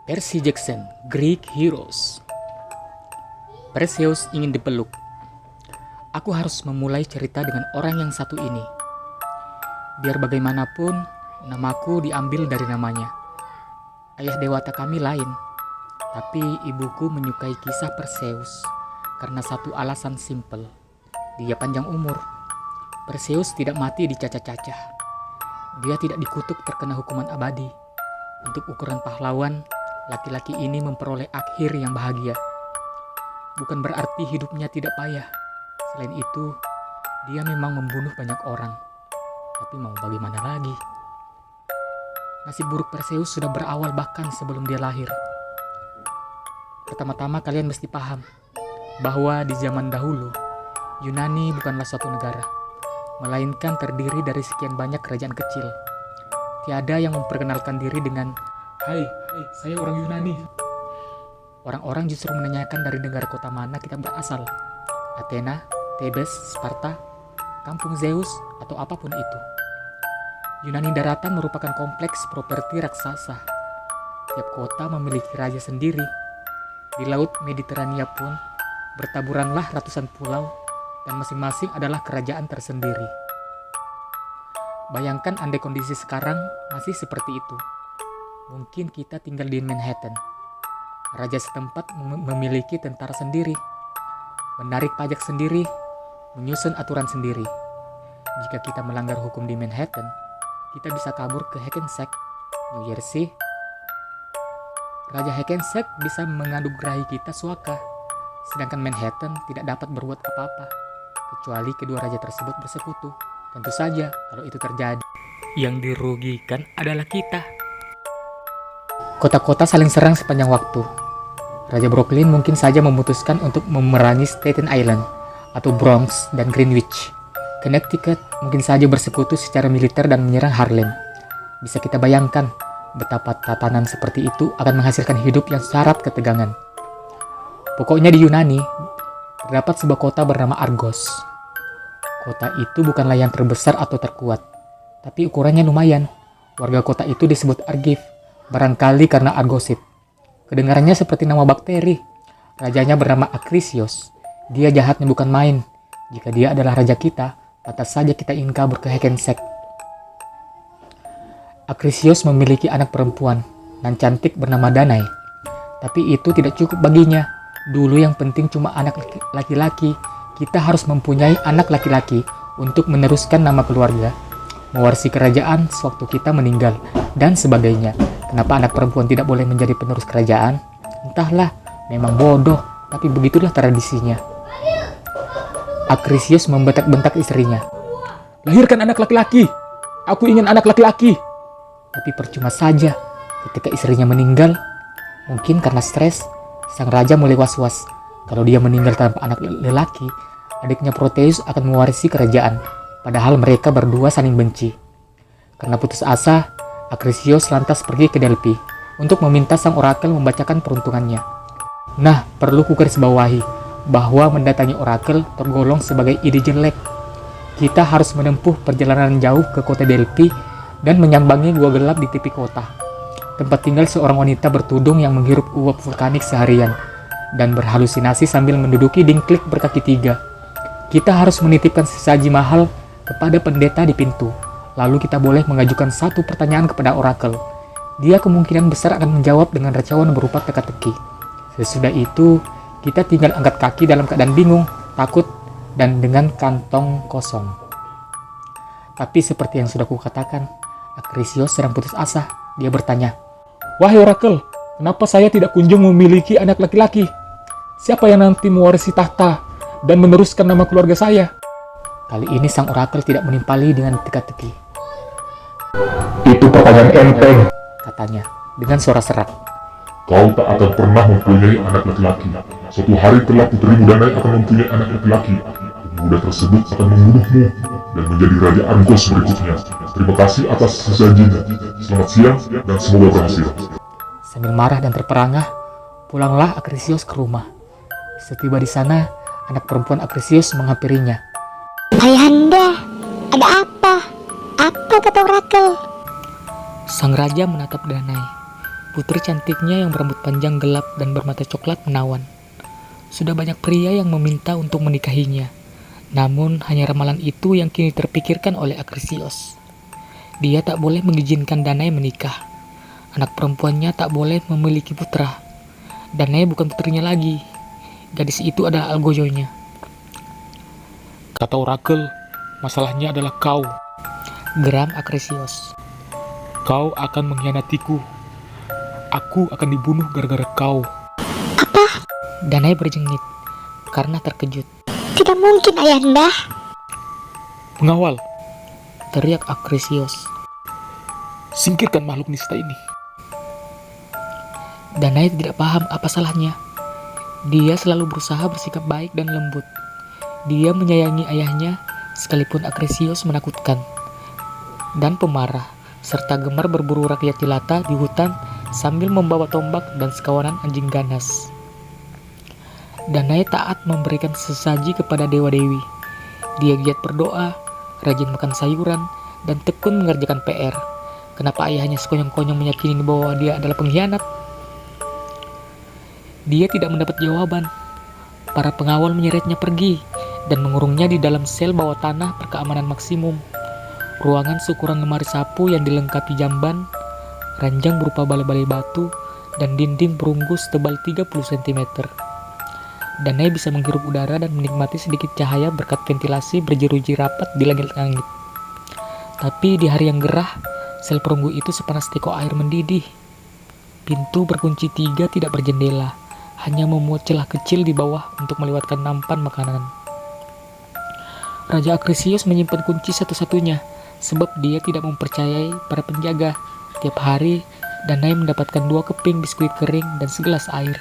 Percy Jackson, Greek Heroes. Perseus ingin dipeluk. Aku harus memulai cerita dengan orang yang satu ini. Biar bagaimanapun, namaku diambil dari namanya. Ayah dewata kami lain, tapi ibuku menyukai kisah Perseus karena satu alasan simpel. Dia panjang umur. Perseus tidak mati dicacah-cacah. Dia tidak dikutuk terkena hukuman abadi. Untuk ukuran pahlawan, laki-laki ini memperoleh akhir yang bahagia. Bukan berarti hidupnya tidak payah. Selain itu, dia memang membunuh banyak orang. Tapi mau bagaimana lagi? Nasib buruk Perseus sudah berawal bahkan sebelum dia lahir. Pertama-tama kalian mesti paham bahwa di zaman dahulu, Yunani bukanlah suatu negara, melainkan terdiri dari sekian banyak kerajaan kecil. Tiada yang memperkenalkan diri dengan Hai, saya orang Yunani. Orang-orang justru menanyakan dari negara kota mana kita berasal. Athena, Thebes, Sparta, kampung Zeus, atau apapun itu. Yunani daratan merupakan kompleks properti raksasa. Tiap kota memiliki raja sendiri. Di laut Mediterania pun bertaburanlah ratusan pulau dan masing-masing adalah kerajaan tersendiri. Bayangkan andai kondisi sekarang masih seperti itu. Mungkin kita tinggal di Manhattan. Raja setempat memiliki tentara sendiri, menarik pajak sendiri, menyusun aturan sendiri. Jika kita melanggar hukum di Manhattan, kita bisa kabur ke Hackensack, New Jersey. Raja Hackensack bisa menganugerahi kita suaka, sedangkan Manhattan tidak dapat berbuat apa-apa, kecuali kedua raja tersebut bersekutu. Tentu saja kalau itu terjadi, yang dirugikan adalah kita. Kota-kota saling serang sepanjang waktu. Raja Brooklyn mungkin saja memutuskan untuk memerangi Staten Island atau Bronx dan Greenwich. Connecticut mungkin saja bersekutu secara militer dan menyerang Harlem. Bisa kita bayangkan betapa tatanan seperti itu akan menghasilkan hidup yang syarat ketegangan. Pokoknya di Yunani terdapat sebuah kota bernama Argos. Kota itu bukanlah yang terbesar atau terkuat, tapi ukurannya lumayan. Warga kota itu disebut Argive, barangkali karena argosit. Kedengarannya seperti nama bakteri. Rajanya bernama Akrisios. Dia jahatnya bukan main. Jika dia adalah raja kita, pantas saja kita ingin kabur ke Hackensack. Akrisios memiliki anak perempuan dan cantik bernama Danae. Tapi itu tidak cukup baginya. Dulu yang penting cuma anak laki-laki. Kita harus mempunyai anak laki-laki untuk meneruskan nama keluarga, mewarisi kerajaan sewaktu kita meninggal, dan sebagainya. Kenapa anak perempuan tidak boleh menjadi penerus kerajaan? Entahlah, memang bodoh, tapi begitulah tradisinya. Akrisius membentak-bentak istrinya. Lahirkan anak laki-laki! Aku ingin anak laki-laki! Tapi percuma saja, ketika istrinya meninggal, mungkin karena stres, sang raja mulai was-was. Kalau dia meninggal tanpa anak lelaki, adiknya Proteus akan mewarisi kerajaan, padahal mereka berdua saling benci. Karena putus asa, Akrisios lantas pergi ke Delphi untuk meminta sang orakel membacakan peruntungannya. Nah, perlu kugarisbawahi bahwa mendatangi orakel tergolong sebagai ide jelek. Kita harus menempuh perjalanan jauh ke kota Delphi dan menyambangi gua gelap di tepi kota, tempat tinggal seorang wanita bertudung yang menghirup uap vulkanik seharian dan berhalusinasi sambil menduduki dingklik berkaki 3. Kita harus menitipkan sesaji mahal kepada pendeta di pintu. Lalu kita boleh mengajukan satu pertanyaan kepada orakel. Dia kemungkinan besar akan menjawab dengan racauan berupa teka-teki. Sesudah itu, kita tinggal angkat kaki dalam keadaan bingung, takut, dan dengan kantong kosong. Tapi seperti yang sudah kukatakan, Akrisios sedang putus asa. Dia bertanya, "Wahai orakel, kenapa saya tidak kunjung memiliki anak laki-laki? Siapa yang nanti mewarisi tahta dan meneruskan nama keluarga saya?" Kali ini sang orakel tidak menimpali dengan teka-teki. Itu pertanyaan enteng, Katanya dengan suara serak. kau tak akan pernah mempunyai anak laki-laki. Suatu hari kelak putrimu Danae akan mempunyai anak laki-laki. Pemuda tersebut akan membunuhmu dan menjadi raja Argos berikutnya. Terima kasih atas sesajinya. Selamat siang dan semoga berhasil. Sambil marah dan terperangah, pulanglah Akrisios ke rumah. Setiba di sana, anak perempuan Akrisios menghampirinya. Ayahanda, ada apa? Apa kata orakel? Sang raja menatap Danae. Putri cantiknya yang berambut panjang gelap dan bermata coklat menawan. Sudah banyak pria yang meminta untuk menikahinya. Namun hanya ramalan itu yang kini terpikirkan oleh Akrisios. Dia tak boleh mengizinkan Danae menikah. Anak perempuannya tak boleh memiliki putra. Danae bukan putrinya lagi. Gadis itu adalah algojonya. Kata orakel, masalahnya adalah kau. Geram Akrisios. Kau akan mengkhianatiku. Aku akan dibunuh gara-gara kau. Danae berjengit karena terkejut. Tidak mungkin, Ayahanda. Pengawal, Teriak Akrisios. singkirkan makhluk nista ini. Danae tidak paham apa salahnya. Dia selalu berusaha bersikap baik dan lembut. Dia menyayangi ayahnya sekalipun Akrisios menakutkan dan pemarah, serta gemar berburu rakyat jelata di hutan sambil membawa tombak dan sekawanan anjing ganas. Danae taat memberikan sesaji kepada dewa-dewi. Dia giat berdoa, rajin makan sayuran, dan tekun mengerjakan PR. Kenapa ayahnya sekonyong-konyong meyakini bahwa dia adalah pengkhianat? Dia tidak mendapat jawaban. Para pengawal menyeretnya pergi dan mengurungnya di dalam sel bawah tanah berkeamanan maksimum. Ruangan seukuran lemari sapu yang dilengkapi jamban, ranjang berupa balai-balai batu, dan dinding perunggu setebal 30 cm. Danae bisa menghirup udara dan menikmati sedikit cahaya berkat ventilasi berjeruji rapat di langit-langit. Tapi di hari yang gerah, sel perunggu itu sepanas teko air mendidih. Pintu berkunci 3 tidak berjendela, hanya memuat celah kecil di bawah untuk melewatkan nampan makanan. Raja Akrisios menyimpan kunci satu-satunya, sebab dia tidak mempercayai para penjaga. Tiap hari, Danae mendapatkan 2 keping biskuit kering dan segelas air.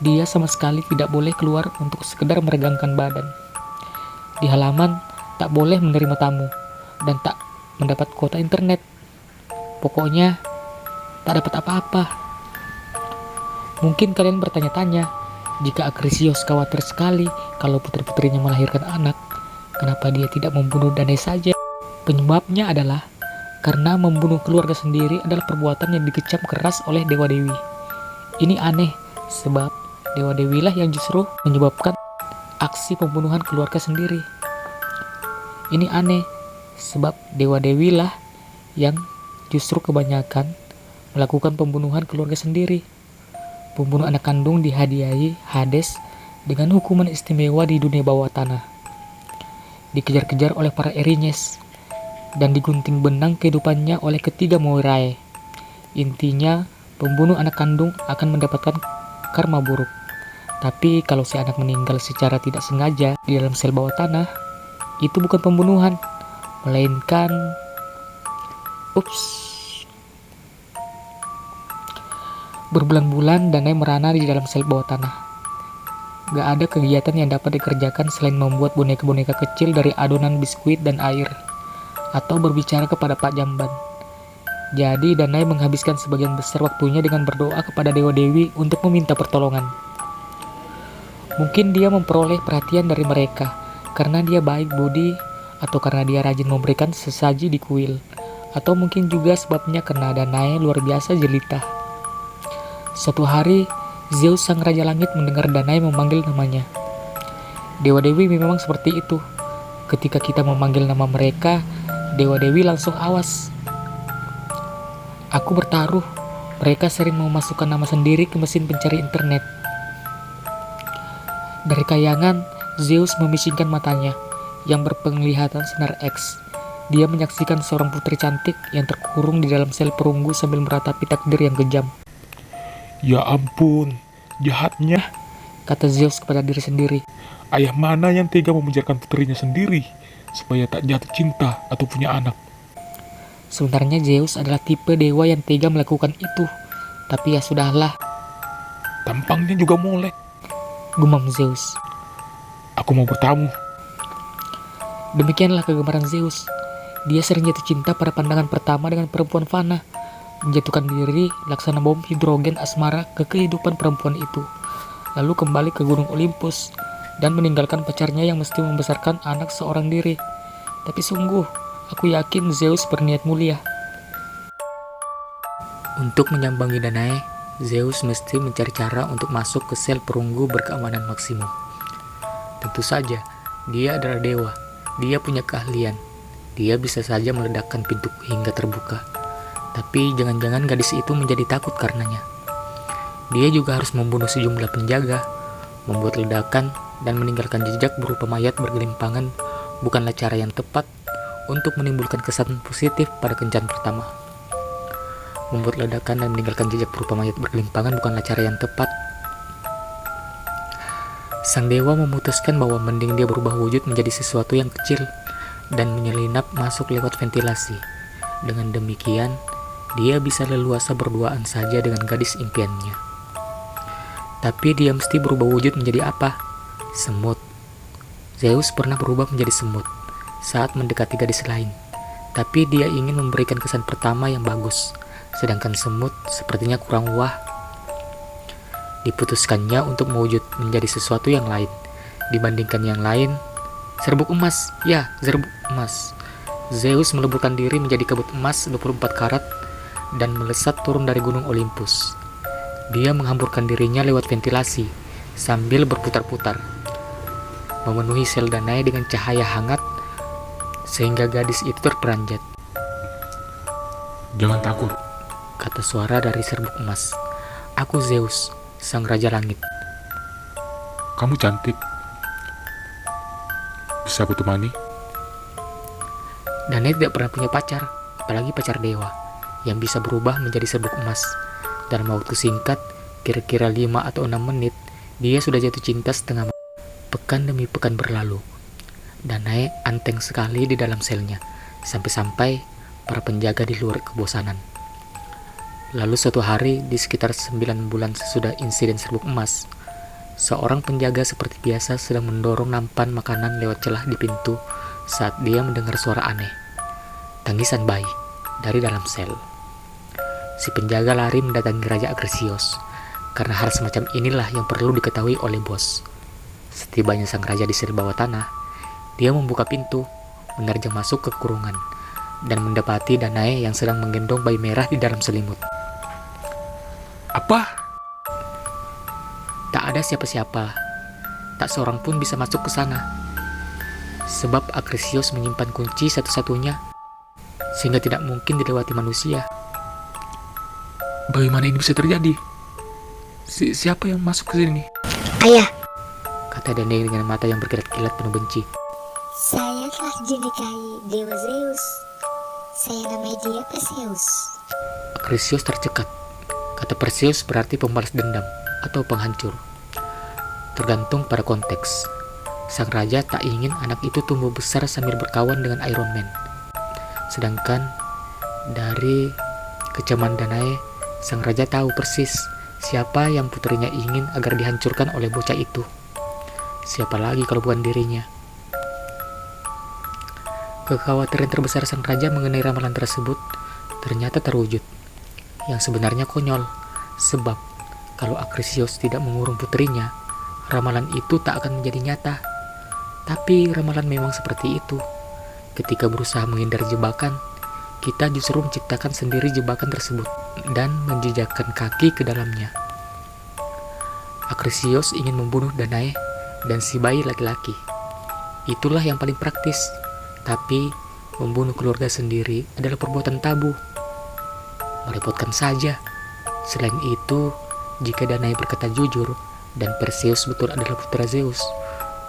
Dia sama sekali tidak boleh keluar untuk sekedar meregangkan badan. Di halaman, tak boleh menerima tamu, dan tak mendapat kuota internet. Pokoknya, tak dapat apa-apa. Mungkin kalian bertanya-tanya, jika Akrisios khawatir sekali kalau putri-putrinya melahirkan anak, kenapa dia tidak membunuh Danae saja? Penyebabnya adalah karena membunuh keluarga sendiri adalah perbuatan yang dikecam keras oleh dewa-dewi. Ini aneh, sebab dewa-dewi lah yang justru menyebabkan aksi pembunuhan keluarga sendiri. Ini aneh, sebab dewa-dewi lah yang justru kebanyakan melakukan pembunuhan keluarga sendiri. Pembunuh anak kandung dihadiahi Hades dengan hukuman istimewa di dunia bawah tanah. Dikejar-kejar oleh para Erinyes dan digunting benang kehidupannya oleh ketiga Moirae. Intinya, pembunuh anak kandung akan mendapatkan karma buruk. Tapi kalau si anak meninggal secara tidak sengaja di dalam sel bawah tanah, itu bukan pembunuhan, melainkan berbulan-bulan Danae merana di dalam sel bawah tanah. Gak ada kegiatan yang dapat dikerjakan selain membuat boneka-boneka kecil dari adonan biskuit dan air, atau berbicara kepada Pak Jamban. Jadi Danae menghabiskan sebagian besar waktunya dengan berdoa kepada dewa-dewi untuk meminta pertolongan. Mungkin dia memperoleh perhatian dari mereka karena dia baik budi, atau karena dia rajin memberikan sesaji di kuil, atau mungkin juga sebabnya karena Danae luar biasa jelita. Suatu hari, Zeus sang Raja Langit mendengar Danae memanggil namanya. Dewa-dewi memang seperti itu. Ketika kita memanggil nama mereka, dewa-dewi langsung awas. Aku bertaruh, mereka sering memasukkan nama sendiri ke mesin pencari internet. Dari kayangan, Zeus memisingkan matanya yang berpenglihatan sinar X. Dia menyaksikan seorang putri cantik yang terkurung di dalam sel perunggu sambil meratapi takdir yang kejam. Ya ampun, jahatnya. Kata Zeus kepada diri sendiri. Ayah mana yang tega memenjarakan putrinya sendiri supaya tak jatuh cinta atau punya anak? Sebenarnya Zeus adalah tipe dewa yang tega melakukan itu. Tapi ya sudahlah, Tampangnya juga molek. gumam Zeus. Aku mau bertamu. Demikianlah kegemaran Zeus. Dia sering jatuh cinta pada pandangan pertama dengan perempuan fana, menjatuhkan diri laksana bom hidrogen asmara ke kehidupan perempuan itu, lalu kembali ke Gunung Olympus dan meninggalkan pacarnya yang mesti membesarkan anak seorang diri. Tapi sungguh, aku yakin Zeus berniat mulia. Untuk menyambangi Danae, Zeus mesti mencari cara untuk masuk ke sel perunggu berkeamanan maksimum. Tentu saja, dia adalah dewa. Dia punya keahlian. Dia bisa saja meledakkan pintu hingga terbuka. Tapi jangan-jangan gadis itu menjadi takut karenanya. Dia juga harus membunuh sejumlah penjaga, membuat ledakan, dan meninggalkan jejak berupa mayat bergelimpangan bukanlah cara yang tepat untuk menimbulkan kesan positif pada kencan pertama. Membuat ledakan dan meninggalkan jejak berupa mayat bergelimpangan bukanlah cara yang tepat. Sang dewa memutuskan bahwa mending dia berubah wujud menjadi sesuatu yang kecil dan menyelinap masuk lewat ventilasi. Dengan demikian, dia bisa leluasa berduaan saja dengan gadis impiannya. Tapi dia mesti berubah wujud menjadi apa? Semut. Zeus pernah berubah menjadi semut saat mendekati gadis lain. Tapi dia ingin memberikan kesan pertama yang bagus. Sedangkan semut sepertinya kurang wah. Diputuskannya untuk mewujud menjadi sesuatu yang lain. Dibandingkan yang lain, serbuk emas. Ya, serbuk emas. Zeus meleburkan diri menjadi kabut emas 24 karat dan melesat turun dari gunung Olympus. Dia menghamburkan dirinya lewat ventilasi sambil berputar-putar, memenuhi sel Danae dengan cahaya hangat sehingga gadis itu terperanjat. Jangan takut. Kata suara dari serbuk emas. Aku Zeus, sang raja langit. Kamu cantik. Bisa aku temani? Danae tidak pernah punya pacar, apalagi pacar dewa, yang bisa berubah menjadi serbuk emas. Dalam waktu singkat, kira-kira 5 atau 6 menit, dia sudah jatuh cinta setengah mati. Pekan demi pekan berlalu. Danae anteng sekali di dalam selnya, sampai-sampai para penjaga di luar kebosanan. Lalu suatu hari, di sekitar 9 bulan sesudah insiden serbuk emas, seorang penjaga seperti biasa sedang mendorong nampan makanan lewat celah di pintu saat dia mendengar suara aneh. Tangisan bayi dari dalam sel. Si penjaga lari mendatangi Raja Akrisios, karena hal semacam inilah yang perlu diketahui oleh bos. Setibanya sang raja di sel bawah tanah, dia membuka pintu, menerjang masuk ke kurungan, dan mendapati Danae yang sedang menggendong bayi merah di dalam selimut. Apa? Tak ada siapa-siapa, tak seorang pun bisa masuk ke sana. Sebab Akrisios menyimpan kunci satu-satunya, sehingga tidak mungkin dilewati manusia. Bagaimana ini bisa terjadi? Siapa yang masuk ke sini? Ayah, Kata Danae dengan mata yang berkilat-kilat penuh benci. saya telah dinikahi Dewa Zeus. Saya namai dia Perseus. Akrisios tercekat. Kata Perseus berarti pembalas dendam atau penghancur. Tergantung pada konteks. Sang raja tak ingin anak itu tumbuh besar sambil berkawan dengan Iron Man. Sedangkan dari kecaman Danae, sang raja tahu persis siapa yang putrinya ingin agar dihancurkan oleh bocah itu. Siapa lagi kalau bukan dirinya? Kekhawatiran terbesar sang raja mengenai ramalan tersebut ternyata terwujud. Yang sebenarnya konyol, sebab kalau Akrisios tidak mengurung putrinya, ramalan itu tak akan menjadi nyata. Tapi ramalan memang seperti itu. Ketika berusaha menghindar jebakan, kita justru menciptakan sendiri jebakan tersebut dan menjejakkan kaki ke dalamnya. Akrisios ingin membunuh Danae dan si bayi laki-laki. Itulah yang paling praktis. Tapi membunuh keluarga sendiri adalah perbuatan tabu. Merepotkan saja. Selain itu, jika Danae berkata jujur dan Perseus betul adalah putra Zeus,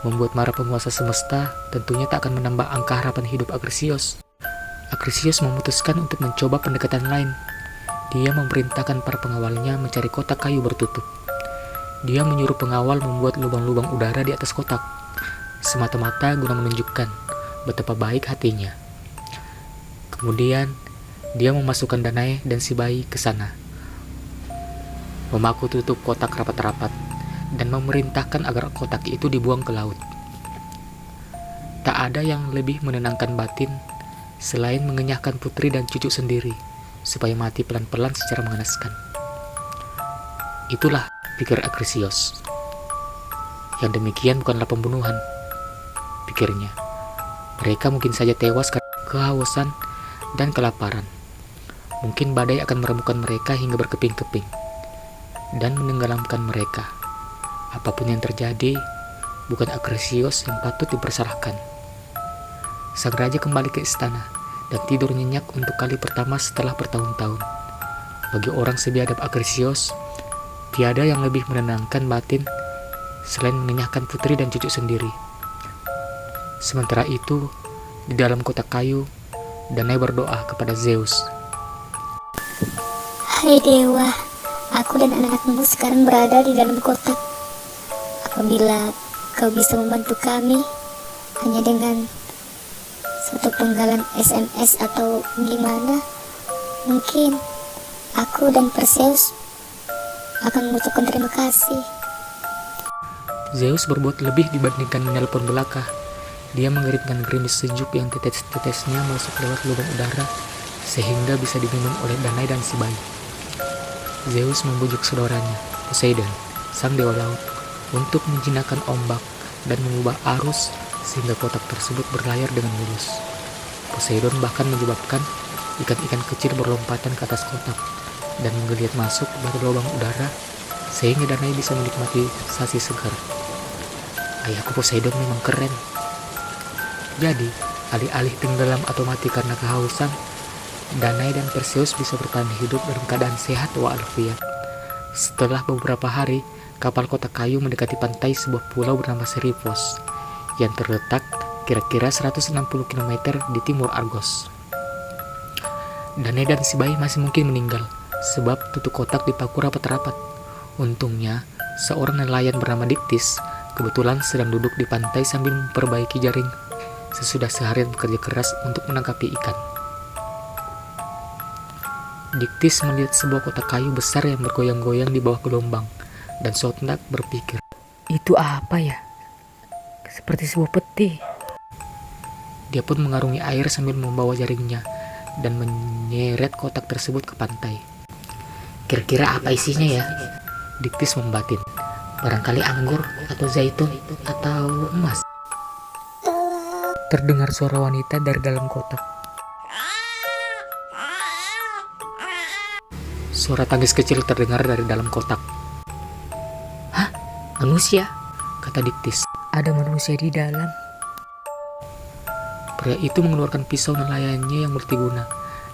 membuat marah penguasa semesta tentunya tak akan menambah angka harapan hidup Akrisios. Akrisios memutuskan untuk mencoba pendekatan lain. Dia memerintahkan para pengawalnya mencari kotak kayu bertutup. Dia menyuruh pengawal membuat lubang-lubang udara di atas kotak, semata-mata guna menunjukkan betapa baik hatinya. Kemudian, dia memasukkan Danae dan si bayi ke sana, memaku tutup kotak rapat-rapat, dan memerintahkan agar kotak itu dibuang ke laut. Tak ada yang lebih menenangkan batin selain mengenyahkan putri dan cucu sendiri, supaya mati pelan-pelan secara mengenaskan. Itulah pikir Akrisios. Yang demikian bukanlah pembunuhan, pikirnya. Mereka mungkin saja tewas karena kehausan dan kelaparan. Mungkin badai akan merembukan mereka hingga berkeping-keping dan menenggelamkan mereka. Apapun yang terjadi, bukan Akresios yang patut dipersalahkan. Sang raja kembali ke istana dan tidur nyenyak untuk kali pertama setelah bertahun-tahun. Bagi orang sebiadab Akresios, tiada yang lebih menenangkan batin selain mengenyahkan putri dan cucu sendiri. Sementara itu, di dalam kotak kayu, Danae berdoa kepada Zeus. Hai dewa, aku dan anak-anakmu sekarang berada di dalam kotak. Apabila kau bisa membantu kami, hanya dengan satu penggalan SMS atau gimana, mungkin aku dan Perseus akan mengucapkan terima kasih. Zeus berbuat lebih dibandingkan menelpon belaka. Dia mengirimkan gerimis sejuk yang tetes-tetesnya masuk lewat lubang udara sehingga bisa diminum oleh Danae dan si bayi. Zeus membujuk saudaranya, Poseidon, sang dewa laut, untuk menjinakkan ombak dan mengubah arus sehingga kotak tersebut berlayar dengan mulus. Poseidon bahkan menyebabkan ikan-ikan kecil berlompatan ke atas kotak dan menggeliat masuk dari lubang udara sehingga Danae bisa menikmati sasi segar. Ayahku Poseidon memang keren. Jadi, alih-alih tenggelam atau mati karena kehausan, Danae dan Perseus bisa bertahan hidup dalam keadaan sehat walafiat. Setelah beberapa hari, kapal kotak kayu mendekati pantai sebuah pulau bernama Serifos yang terletak kira-kira 160 km di timur Argos. Danae dan si bayi masih mungkin meninggal sebab tutup kotak dipaku rapat-rapat. Untungnya, seorang nelayan bernama Diktis kebetulan sedang duduk di pantai sambil memperbaiki jaring sesudah seharian bekerja keras untuk menangkapi ikan. Diktis melihat sebuah kotak kayu besar yang bergoyang-goyang di bawah gelombang, dan sontak berpikir, "Itu apa ya? Seperti sebuah peti." Dia pun mengarungi air sambil membawa jaringnya dan menyeret kotak tersebut ke pantai. "Kira-kira apa isinya ya?" Diktis membatin. "Barangkali anggur atau zaitun atau emas." Terdengar suara wanita dari dalam kotak. Suara tangis kecil terdengar dari dalam kotak. "Hah? Manusia?" kata Diktis. "Ada manusia di dalam." Pria itu mengeluarkan pisau nelayannya yang multiguna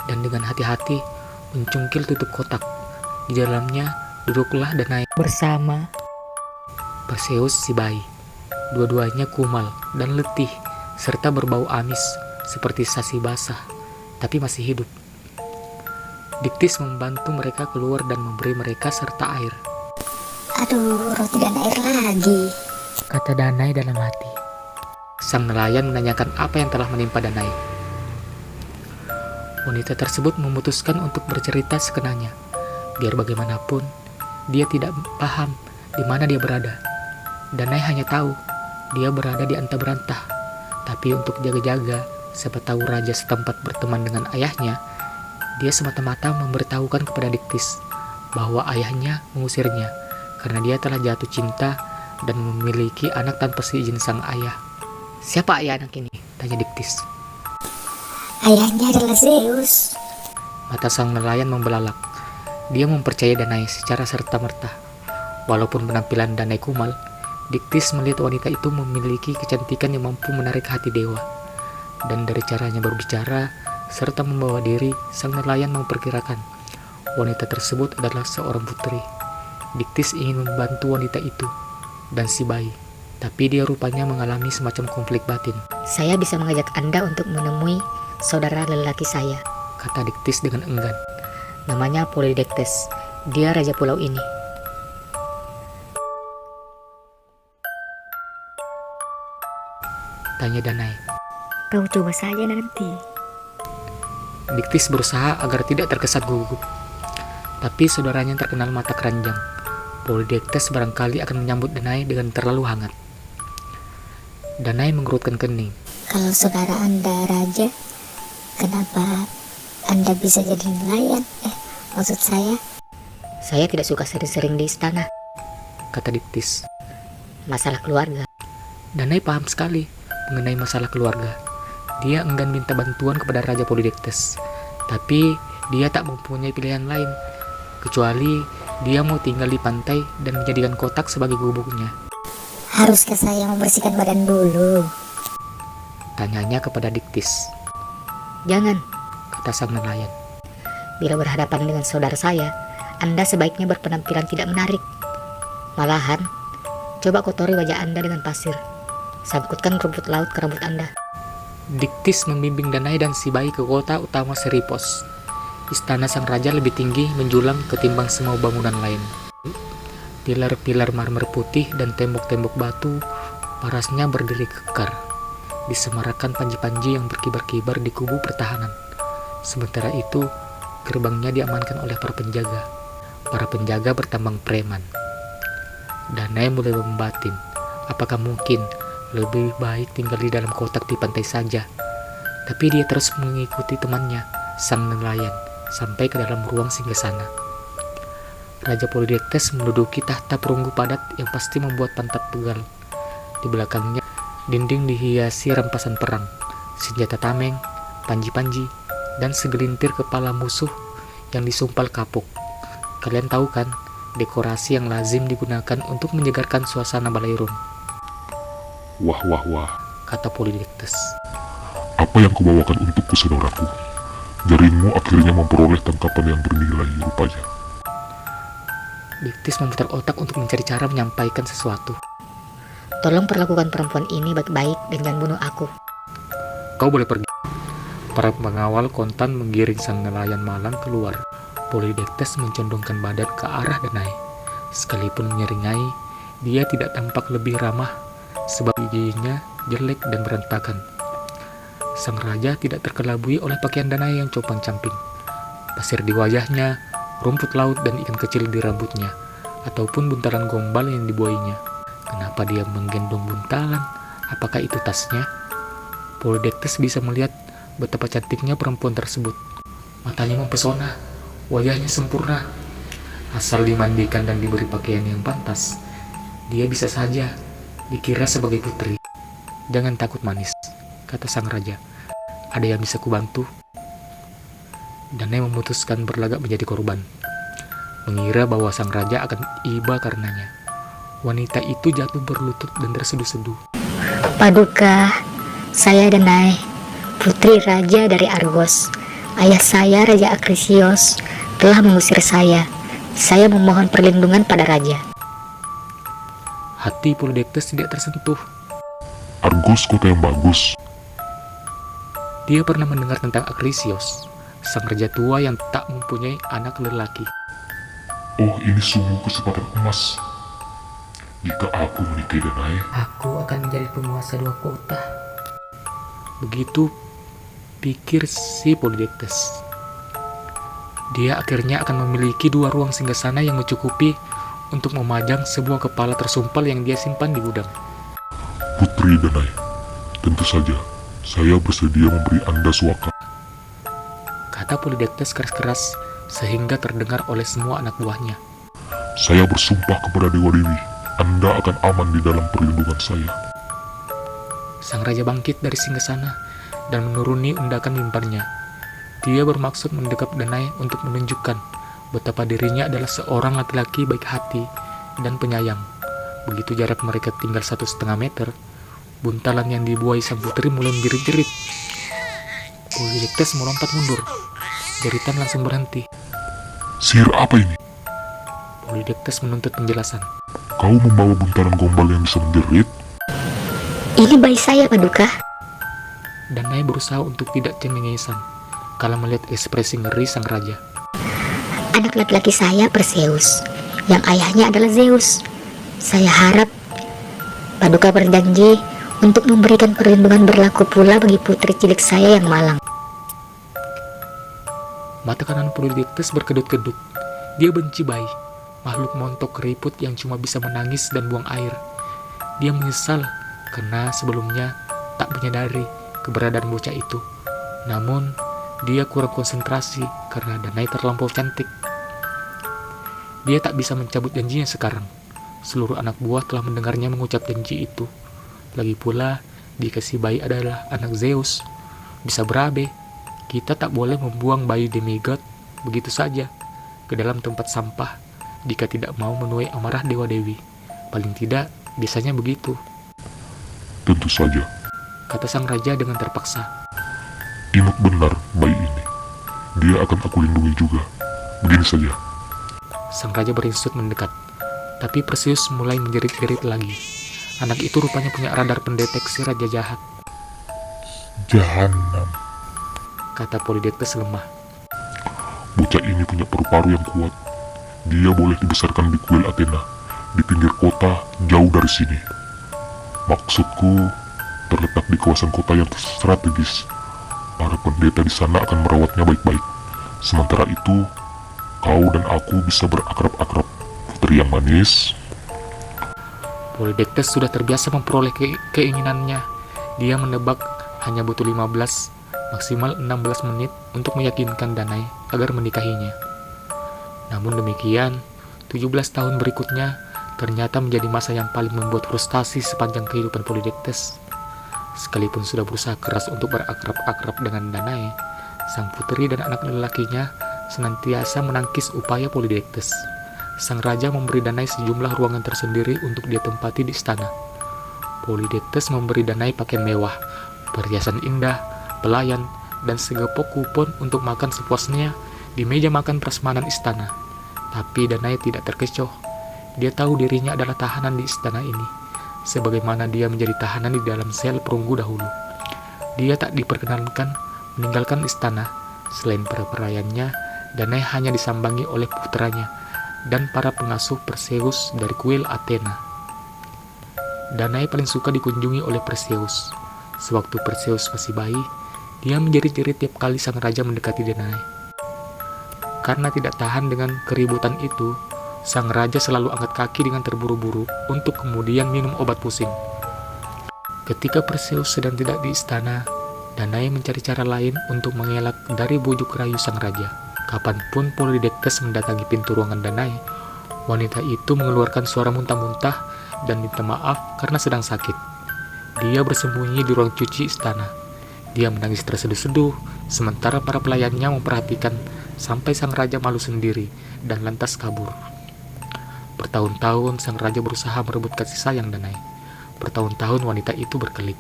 dan dengan hati-hati mencungkil tutup kotak. Di dalamnya duduklah Danae bersama Perseus si bayi. Dua-duanya kumal dan letih serta berbau amis seperti sasi basah, tapi masih hidup. Diktis membantu mereka keluar dan memberi mereka serta air. Aduh, roti dan air lagi, kata Danae dalam hati. Sang nelayan menanyakan apa yang telah menimpa Danae. Wanita tersebut memutuskan untuk bercerita sekenanya. Biar bagaimanapun, dia tidak paham di mana dia berada. Danae hanya tahu dia berada di antah berantah. Tapi untuk jaga-jaga, siapa tahu raja setempat berteman dengan ayahnya, dia semata-mata memberitahukan kepada Diktis bahwa ayahnya mengusirnya karena dia telah jatuh cinta dan memiliki anak tanpa seizin sang ayah. "Siapa ayah anak ini?" tanya Diktis. Ayahnya adalah Zeus. Mata sang nelayan membelalak. Dia mempercayai Danae secara serta-merta. Walaupun penampilan Danae kumal, Diktis melihat wanita itu memiliki kecantikan yang mampu menarik hati dewa. Dan dari caranya berbicara serta membawa diri, sang nelayan memperkirakan wanita tersebut adalah seorang putri. Diktis ingin membantu wanita itu dan si bayi, tapi dia rupanya mengalami semacam konflik batin. "Saya bisa mengajak Anda untuk menemui saudara lelaki saya," kata Diktis dengan enggan. "Namanya Polydectes. Dia raja pulau ini." Tanya Danae. "Kau coba saja nanti." Diktis berusaha agar tidak terkesan gugup. Tapi saudaranya yang terkenal mata keranjang, Polydectes barangkali akan menyambut Danae dengan terlalu hangat. Danae mengerutkan kening. Kalau saudara Anda raja, kenapa Anda bisa jadi nelayan? Maksud Saya tidak suka sering-sering di istana," kata Diktis. "Masalah keluarga." Danae paham sekali mengenai masalah keluarga. Dia enggan minta bantuan kepada Raja Polydectes, tapi Dia tak mempunyai pilihan lain, kecuali dia mau tinggal di pantai dan menjadikan kotak sebagai gubuknya. Haruskah saya membersihkan badan dulu? Tanyanya kepada Diktis. Jangan, Kata sang nelayan. bila berhadapan dengan saudara saya, Anda sebaiknya berpenampilan tidak menarik. Malahan, coba kotori wajah Anda dengan pasir. Sangkutkan rumput laut ke rambut Anda. Diktis membimbing Danai dan si bayi ke kota utama Seripos. Istana sang raja lebih tinggi menjulang ketimbang semua bangunan lain. Pilar-pilar marmer putih dan tembok-tembok batu parasnya berdiri kekar, disemarakan panji-panji yang berkibar-kibar di kubu pertahanan. Sementara itu, gerbangnya diamankan oleh para penjaga. Para penjaga bertambang preman. Danai mulai membatin, apakah mungkin lebih baik tinggal di dalam kotak di pantai saja. Tapi dia terus mengikuti temannya, sang nelayan, sampai ke dalam ruang singgasana. Raja Polydectes menduduki tahta perunggu padat yang pasti membuat pantat pegal. Di belakangnya, dinding dihiasi rampasan perang, senjata tameng, panji-panji, dan segelintir kepala musuh yang disumpal kapuk. Kalian tahu kan, dekorasi yang lazim digunakan untuk menyegarkan suasana ballroom, Wah, wah, wah. kata Polydectes. Apa yang kubawakan untukku, saudaraku? Jaringmu akhirnya memperoleh tangkapan yang bernilai rupanya. Diktis memutar otak untuk mencari cara menyampaikan sesuatu. Tolong perlakukan perempuan ini baik-baik dan jangan bunuh aku. Kau boleh pergi. Para pengawal kontan menggiring sang nelayan malang keluar. Polydectes mencondongkan badan ke arah Danai. Sekalipun menyeringai, dia tidak tampak lebih ramah sebab giginya jelek dan berantakan. Sang raja tidak terkelabui oleh pakaian Danai yang compang-camping. Pasir di wajahnya, rumput laut dan ikan kecil di rambutnya, ataupun buntalan gombal yang dibuainya. Kenapa dia menggendong buntalan? Apakah itu tasnya? Polydectes bisa melihat betapa cantiknya perempuan tersebut. Matanya mempesona, wajahnya sempurna. Asal dimandikan dan diberi pakaian yang pantas, dia bisa saja dikira sebagai putri. Jangan takut manis, kata sang raja. Ada yang bisa kubantu? Danai memutuskan berlagak menjadi korban, mengira bahwa sang raja akan iba karenanya. Wanita itu jatuh berlutut dan terseduh-seduh. Paduka, saya Danai, putri raja dari Argos. Ayah saya, Raja Akrisios, telah mengusir saya. Saya memohon perlindungan pada raja. Hati Polydectes tidak tersentuh. Argos kota yang bagus. Dia pernah mendengar tentang Akrisios, sang raja tua yang tak mempunyai anak lelaki. Oh, ini sungguh kesempatan emas. Jika aku menikahi Danai, Aku akan menjadi penguasa dua kota. Begitu pikir si Polydectes. Dia akhirnya akan memiliki dua ruang singgasana yang mencukupi untuk memajang sebuah kepala tersumpal yang dia simpan di gudang. Putri Danai, tentu saja saya bersedia memberi Anda suaka. Kata Polydectes keras-keras sehingga terdengar oleh semua anak buahnya. Saya bersumpah kepada Dewa Dewi, Anda akan aman di dalam perlindungan saya. Sang raja bangkit dari singgasana dan menuruni undakan mimbarnya. Dia bermaksud mendekap Danai untuk menunjukkan betapa dirinya adalah seorang laki-laki baik hati dan penyayang. Begitu jarak mereka tinggal 1,5 meter, buntalan yang dibuai sang putri mulai menjerit-jerit. Polydectes melompat mundur. Jeritan langsung berhenti. Sihir apa ini? Polydectes menuntut penjelasan. Kau membawa buntalan gombal yang bisa menjerit? Ini bayi saya, Paduka. Danai berusaha untuk tidak cengengesan kalau melihat ekspresi ngeri sang raja. Anak laki-laki saya Perseus, yang ayahnya adalah Zeus. Saya harap Paduka berjanji untuk memberikan perlindungan berlaku pula bagi putri cilik saya yang malang. Mata kanan Polydectes berkedut-kedut. Dia benci bayi, makhluk montok keriput yang cuma bisa menangis dan buang air. Dia menyesal karena sebelumnya tak menyadari keberadaan bocah itu. Namun, dia kurang konsentrasi karena Danai terlampau cantik. Dia tak bisa mencabut janjinya sekarang. Seluruh anak buah telah mendengarnya mengucap janji itu. Lagi pula, jika si bayi adalah anak Zeus, bisa berabe. Kita tak boleh membuang bayi demigod begitu saja ke dalam tempat sampah jika tidak mau menuai amarah Dewa Dewi. Paling tidak, biasanya begitu, Tentu saja, kata sang raja dengan terpaksa. Imut benar bayi ini. Dia akan aku lindungi juga. Begini saja. Sang raja beringsut mendekat, tapi Perseus mulai menjerit-jerit lagi. Anak itu rupanya punya radar pendeteksi raja jahat, Jahanam. kata Polydectes lemah. Bocah ini punya paru-paru yang kuat. Dia boleh dibesarkan di kuil Athena, di pinggir kota, jauh dari sini. Maksudku, terletak di kawasan kota yang strategis. Para pendeta di sana akan merawatnya baik-baik. Sementara itu, kau dan aku bisa berakrab-akrab. Putri yang manis. Polydectes sudah terbiasa memperoleh keinginannya. Dia menebak hanya butuh 15, maksimal 16 menit untuk meyakinkan Danae agar menikahinya. Namun demikian, 17 tahun berikutnya ternyata menjadi masa yang paling membuat frustasi sepanjang kehidupan Polydectes. Sekalipun sudah berusaha keras untuk berakrab-akrab dengan Danae, sang putri dan anak lelakinya senantiasa menangkis upaya Polydectes. Sang raja memberi Danae sejumlah ruangan tersendiri untuk dia tempati di istana. Polydectes memberi Danae pakaian mewah, perhiasan indah, pelayan, dan segepok kupon untuk makan sepuasnya di meja makan prasmanan istana. Tapi Danae tidak terkecoh. Dia tahu dirinya adalah tahanan di istana ini, sebagaimana dia menjadi tahanan di dalam sel perunggu dahulu. Dia tak diperkenankan meninggalkan istana. Selain para pelayannya, Danae hanya disambangi oleh putranya dan para pengasuh Perseus dari kuil Athena. Danae paling suka dikunjungi oleh Perseus. Sewaktu Perseus masih bayi, dia menjerit-jerit tiap kali sang raja mendekati Danae. Karena tidak tahan dengan keributan itu, sang raja selalu angkat kaki dengan terburu-buru untuk kemudian minum obat pusing. Ketika Perseus sedang tidak di istana, Danae mencari cara lain untuk mengelak dari bujuk rayu sang raja. Kapanpun Polydectes mendatangi pintu ruangan Danae, wanita itu mengeluarkan suara muntah-muntah dan minta maaf karena sedang sakit. Dia bersembunyi di ruang cuci istana. Dia menangis terseduh-seduh, sementara para pelayannya memperhatikan sampai sang raja malu sendiri dan lantas kabur. Bertahun-tahun sang raja berusaha merebut kasih sayang Danae. Bertahun-tahun wanita itu berkelit.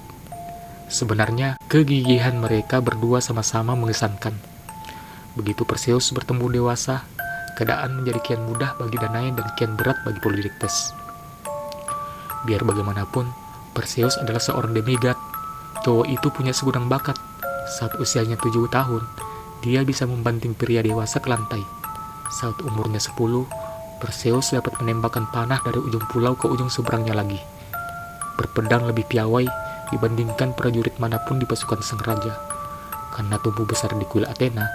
Sebenarnya, kegigihan mereka berdua sama-sama mengesankan. Begitu Perseus bertemu dewasa, keadaan menjadi kian mudah bagi Danae dan kian berat bagi Polydectes. Biar bagaimanapun, Perseus adalah seorang demigod. Cowok itu punya segudang bakat. Saat usianya 7 tahun, dia bisa membanting pria dewasa ke lantai. Saat umurnya 10, Perseus dapat menembakkan panah dari ujung pulau ke ujung seberangnya lagi. Berpedang lebih piawai dibandingkan prajurit manapun di pasukan sang raja. Karena tumbuh besar di kuil Athena,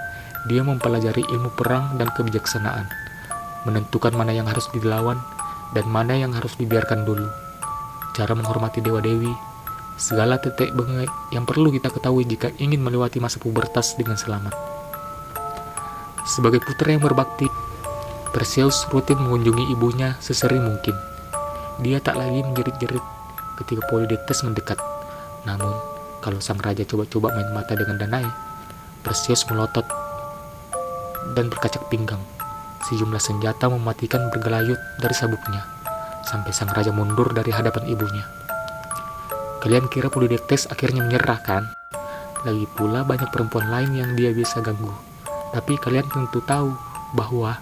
dia mempelajari ilmu perang dan kebijaksanaan, menentukan mana yang harus dilawan dan mana yang harus dibiarkan dulu, cara menghormati dewa-dewi, segala tetek bengek yang perlu kita ketahui jika ingin melewati masa pubertas dengan selamat. Sebagai putra yang berbakti, Perseus rutin mengunjungi ibunya sesering mungkin. Dia tak lagi menjerit-jerit ketika Polydectes mendekat. Namun, kalau sang raja coba-coba main mata dengan Danae, Perseus melotot dan berkacak pinggang. Sejumlah senjata mematikan bergelayut dari sabuknya, sampai sang raja mundur dari hadapan ibunya. Kalian kira Polydectes akhirnya menyerah, kan? Lagi pula banyak perempuan lain yang dia bisa ganggu. Tapi kalian tentu tahu bahwa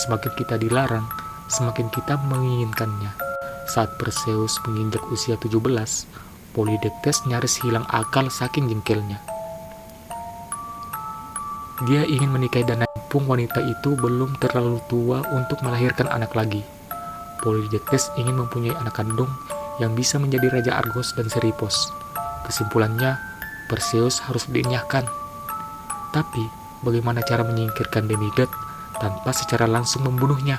semakin kita dilarang, semakin kita menginginkannya. Saat Perseus menginjak usia 17, Polydectes nyaris hilang akal saking jengkelnya. Dia ingin menikahi Danae, mumpung wanita itu belum terlalu tua untuk melahirkan anak lagi. Polydectes ingin mempunyai anak kandung yang bisa menjadi Raja Argos dan Seripos. Kesimpulannya, Perseus harus dienyahkan. Tapi, bagaimana cara menyingkirkan demigod tanpa secara langsung membunuhnya?